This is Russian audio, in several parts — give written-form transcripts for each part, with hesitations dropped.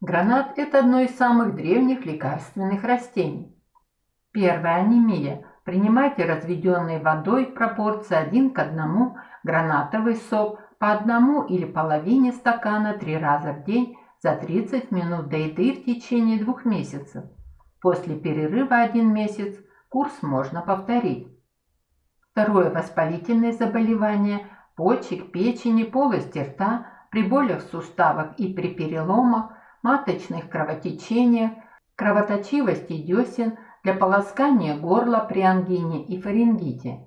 Гранат – это одно из самых древних лекарственных растений. Первая анемия. Принимайте разведенной водой в пропорции 1:1 гранатовый сок по одному или половине стакана 3 раза в день за 30 минут до еды в течение 2 месяцев. После перерыва 1 месяц курс можно повторить. Второе – воспалительные заболевания почек, печени, полости рта, при болях в суставах и при переломах, маточных кровотечениях, кровоточивости десен, для полоскания горла при ангине и фарингите.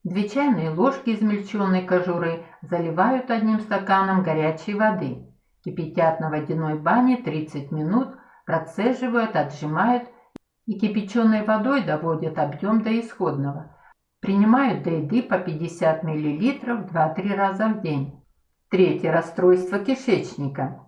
2 чайные ложки измельченной кожуры заливают 1 стаканом горячей воды, кипятят на водяной бане 30 минут, процеживают, отжимают и кипяченой водой доводят объем до исходного. Принимают до еды по 50 мл 2-3 раза в день. Третье – расстройство кишечника.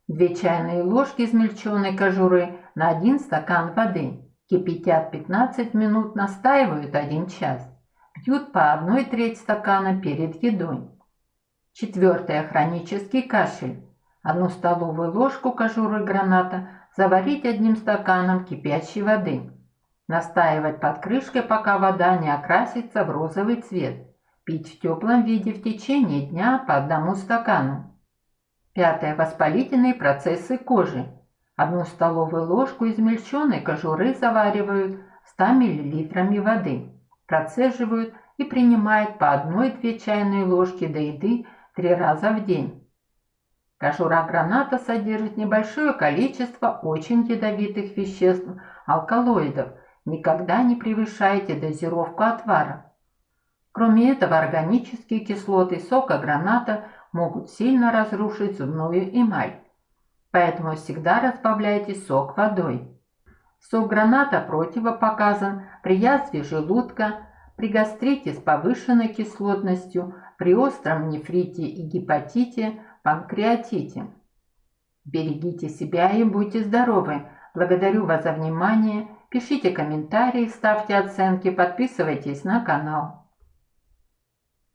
2 чайные ложки измельченной кожуры на 1 стакан воды. Кипятят 15 минут, настаивают 1 час. Пьют по 1/3 стакана перед едой. Четвертое – хронический кашель. 1 столовую ложку кожуры граната заварить 1 стаканом кипящей воды. Настаивать под крышкой, пока вода не окрасится в розовый цвет. Пить в теплом виде в течение дня по 1 стакану. Пятое – воспалительные процессы кожи. 1 столовую ложку измельченной кожуры заваривают 100 мл воды, процеживают и принимают по 1-2 чайные ложки до еды 3 раза в день. Кожура граната содержит небольшое количество очень ядовитых веществ, алкалоидов. Никогда не превышайте дозировку отвара. Кроме этого, органические кислоты сока граната могут сильно разрушить зубную эмаль. Поэтому всегда разбавляйте сок водой. Сок граната противопоказан при язве желудка, при гастрите с повышенной кислотностью, при остром нефрите и гепатите, панкреатите. Берегите себя и будьте здоровы. Благодарю вас за внимание. Пишите комментарии, ставьте оценки, подписывайтесь на канал.